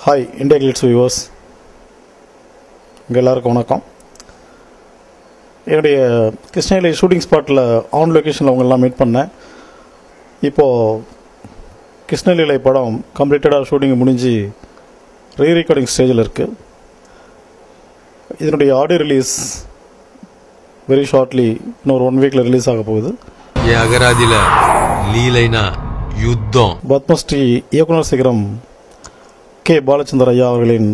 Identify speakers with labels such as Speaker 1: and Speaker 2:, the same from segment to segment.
Speaker 1: Hi India glitz viewers, எல்லாருக்கும் வணக்கம். என்னுடைய கிருஷ்ணகிரி ஷூட்டிங் ஸ்பாட்டில் ஆன் லொக்கேஷனில் அவங்களெலாம் மீட் பண்ணேன். இப்போது கிருஷ்ணகிரியில் படம் கம்ப்ளீட்டடாக ஷூட்டிங் முடிஞ்சு ரீ ரெக்கார்டிங் ஸ்டேஜில் இருக்குது. இதனுடைய ஆடியோ ரிலீஸ் வெரி ஷார்ட்லி இன்னொரு 1 வீக்கில் ரிலீஸ் ஆக போகுது. பத்மஸ்ரீ இயக்குனர் சிகரம் கே பாலச்சந்தர் ஐயா அவர்களின்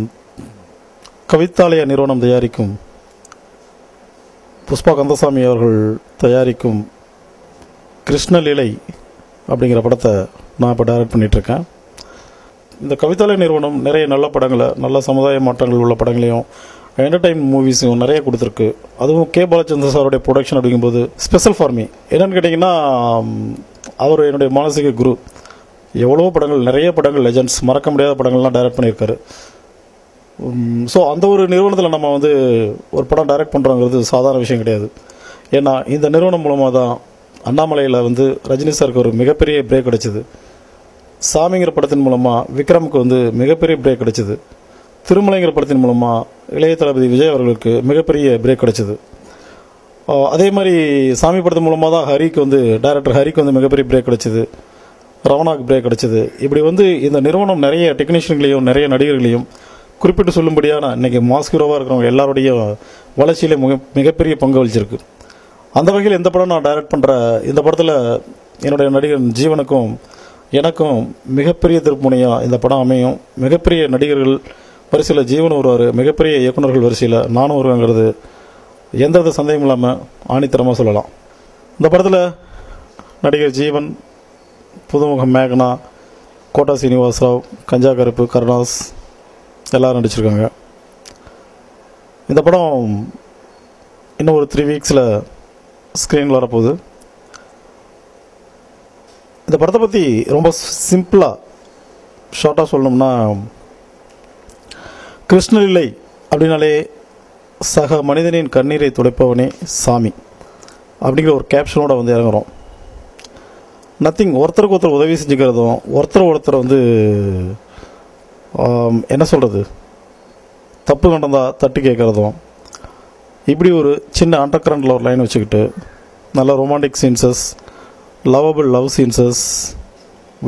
Speaker 1: கவிதாலய நிறுவனம் தயாரிக்கும், புஷ்பா கந்தசாமி அவர்கள் தயாரிக்கும் கிருஷ்ணலீலை அப்படிங்கிற படத்தை நான் இப்போ டைரக்ட் பண்ணிகிட்ருக்கேன். இந்த கவிதாலய நிறுவனம் நிறைய நல்ல படங்களை, நல்ல சமுதாய மாற்றங்கள் உள்ள படங்களையும் என்டர்டைன்மெண்ட் மூவிஸையும் நிறைய கொடுத்துருக்கு. அதுவும் கே பாலச்சந்தர் சாருடைய ப்ரொடக்ஷன் அப்படிங்கும்போது ஸ்பெஷல் ஃபார் மீ. என்னென்னு கேட்டிங்கன்னா, அவர் என்னுடைய மானசீக குரு. எவ்வளோ படங்கள், நிறைய படங்கள், லெஜண்ட்ஸ், மறக்க முடியாத படங்கள்லாம் டைரக்ட் பண்ணியிருக்காரு. ஸோ அந்த ஒரு நிறுவனத்தில் நம்ம ஒரு படம் டைரக்ட் பண்ணுறோங்கிறது சாதாரண விஷயம் கிடையாது. ஏன்னா இந்த நிறுவனம் மூலமாக தான் அண்ணாமலையில் ரஜினி சாருக்கு ஒரு மிகப்பெரிய பிரேக் கிடைச்சிது. சாமிங்கிற படத்தின் மூலமாக விக்ரமுக்கு மிகப்பெரிய பிரேக் கிடைச்சிது. திருமலைங்கிற படத்தின் மூலமாக இளைய தளபதி விஜய் அவர்களுக்கு மிகப்பெரிய பிரேக் கிடைச்சிது. அதே மாதிரி சாமி படத்தின் மூலமாக தான் டைரக்டர் ஹரிக்கு மிகப்பெரிய பிரேக் கிடைச்சிது. ரவணாக்கு பிரேக் கிடைச்சிது. இப்படி இந்த நிறுவனம் நிறைய டெக்னீஷியன்களையும் நிறைய நடிகர்களையும் குறிப்பிட்டு சொல்லும்படியான இன்றைக்கி மாஸ் ஹீரோவாக இருக்கிறவங்க எல்லாருடைய வளர்ச்சியிலே மிகப்பெரிய பங்கு வகிச்சிருக்கு. அந்த வகையில் இந்த படம் நான் டைரக்ட் பண்ணுற இந்த படத்தில் என்னுடைய நடிகர் ஜீவனுக்கும் எனக்கும் மிகப்பெரிய திருப்புமுனையாக இந்த படம் அமையும். மிகப்பெரிய நடிகர்கள் வரிசையில் ஜீவன் வருவார், மிகப்பெரிய இயக்குநர்கள் வரிசையில் நானும் வருவேங்கிறது எந்தவித சந்தேகம் இல்லாமல் ஆணித்தரமாக சொல்லலாம். இந்த படத்தில் நடிகர் ஜீவன், புதுமுகம் மேகனா, கோட்டா சீனிவாசராவ், கஞ்சா கருப்பு, கருணாஸ் எல்லோரும் நடிச்சிருக்காங்க. இந்த படம் இன்னும் ஒரு 3 வீக்ஸில் ஸ்க்ரீனில் வரப்போகுது. இந்த படத்தை பற்றி ரொம்ப சிம்பிளாக ஷார்ட்டாக சொல்லணும்னா, கிருஷ்ணலீலை அப்படின்னாலே சக மனிதனின் கண்ணீரை துடைப்பவனே சாமி அப்படிங்கிற ஒரு கேப்ஷனோட இறங்குறோம். நத்திங், ஒருத்தருக்கு ஒருத்தர் உதவி செஞ்சுக்கிறதும், ஒருத்தர் என்ன சொல்கிறது, தப்பு நடந்தால் தட்டி கேட்குறதும், இப்படி ஒரு சின்ன அண்டர் கரண்டில் ஒரு லைன் வச்சுக்கிட்டு நல்ல romantic scenes, lovable love scenes,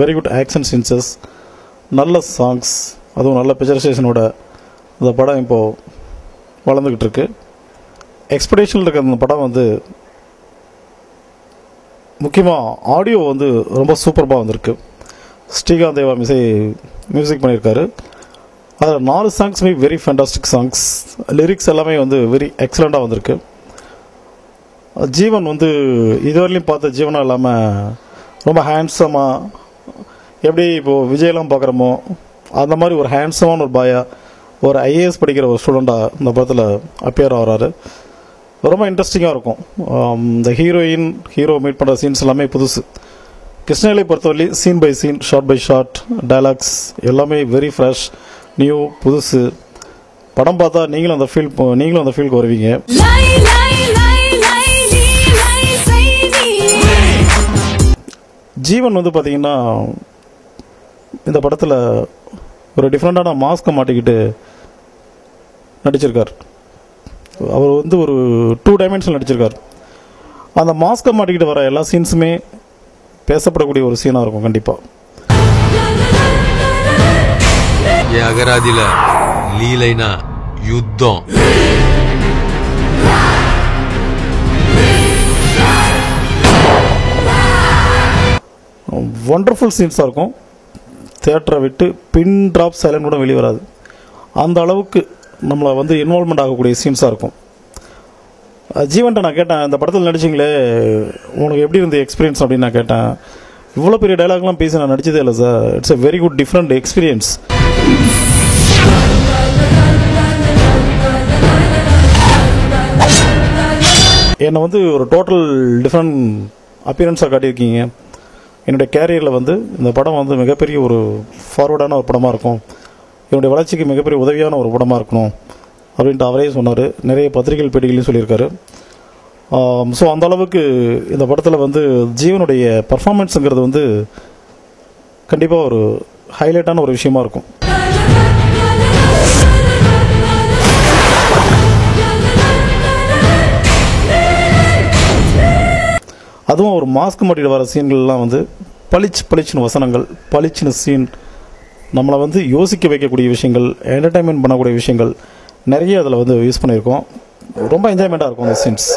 Speaker 1: very good action scenes, நல்ல சாங்ஸ், அதுவும் நல்ல பிக்சரைசேஷனோட இந்த படம் இப்போது வளர்ந்துக்கிட்டு இருக்கு. எக்ஸ்பெக்டேஷனில் இருக்கிற இந்த படம் முக்கியமாக ஆடியோ ரொம்ப சூப்பராக வந்திருக்கு. ஸ்ரீகாந்த் தேவா மியூசிக் பண்ணியிருக்காரு. அதில் 4 சாங்ஸுமே வெரி ஃபேண்டாஸ்டிக் சாங்ஸ். லிரிக்ஸ் எல்லாமே வெரி எக்ஸலண்ட்டாக வந்திருக்கு. ஜீவன் இதுவரையிலையும் பார்த்த ஜீவனாக இல்லாமல் ரொம்ப ஹேண்ட்ஸமாக, எப்படி இப்போது விஜயெல்லாம் பார்க்குறோமோ அந்த மாதிரி ஒரு ஹேண்ட்ஸமான ஒரு பாயா, ஒரு IAS படிக்கிற ஒரு ஸ்டூடெண்ட்டாக இந்த படத்தில் அப்பியர் ஆகிறாரு. ரொம்ப இன்ட்ரெஸ்டிங்காக இருக்கும். இந்த ஹீரோ மீட் பண்ணுற சீன்ஸ் எல்லாமே புதுசு. கிருஷ்ணகிரியை பொறுத்தவரை scene by scene, shot by shot, dialogues எல்லாமே வெரி ஃப்ரெஷ், நியூ, புதுசு. படம் பார்த்தா நீங்களும் அந்த ஃபீல்க்கு வருவீங்க. ஜீவன் பார்த்தீங்கன்னா இந்த படத்தில் ஒரு டிஃப்ரெண்ட்டான மாஸ்கை மாட்டிக்கிட்டு நடிச்சிருக்கார். அவர் ஒரு 2 டைமென்ஷன் நடிச்சிருக்கார். அந்த மாஸ்கை மாட்டிக்கிட்டு வர எல்லா சீன்ஸுமே பேசப்படக்கூடிய ஒரு சீனாக இருக்கும் கண்டிப்பாக. ஒண்டர்ஃபுல் சீன்ஸாக இருக்கும். தியேட்டரை விட்டு பின் ட்ராப் சைலண்ட் கூட வெளியே வராது. அந்த அளவுக்கு நம்மளை இன்வால்மெண்ட் ஆகக்கூடிய சீன்ஸாக இருக்கும். ஜீவன்ட்ட நான் கேட்டேன், இந்த படத்தில் நடிச்சிங்களே, உனக்கு எப்படி இருந்த எக்ஸ்பீரியன்ஸ் அப்படின்னு நான் கேட்டேன். இவ்வளோ பெரிய டைலாக்லாம் பேசி நான் நடிச்சதே இல்லை sir, it's a very good different experience. என்னை ஒரு டோட்டல் டிஃப்ரெண்ட் அப்பியரன்ஸாக காட்டியிருக்கீங்க. என்னுடைய கேரியரில் இந்த படம் மிகப்பெரிய ஒரு ஃபார்வர்டான ஒரு படமாக இருக்கும், என்னுடைய வளர்ச்சிக்கு மிகப்பெரிய உதவியான ஒரு படமாக இருக்கணும் அப்படின்ட்டு அவரே சொன்னார். நிறைய பத்திரிகை பேட்டிகளையும் சொல்லியிருக்காரு. ஸோ அந்தளவுக்கு இந்த படத்தில் ஜீவனுடைய பர்ஃபார்மன்ஸுங்கிறது கண்டிப்பாக ஒரு ஹைலைட்டான ஒரு விஷயமா இருக்கும். அதுவும் ஒரு மாஸ்க் மாட்டிட்டு வர சீன்கள்லாம் வந்து பளிச்சுன்னு வசனங்கள், பளிச்சுன்னு சீன், நம்மளை வந்து யோசிக்க வைக்கக்கூடிய விஷயங்கள், என்டர்டைன்மெண்ட் பண்ணக்கூடிய விஷயங்கள் நிறைய அதில் வந்து யூஸ் பண்ணியிருக்கோம். ரொம்ப என்ஜாய்மெண்ட்டாக இருக்கும் அந்த சீன்ஸ்.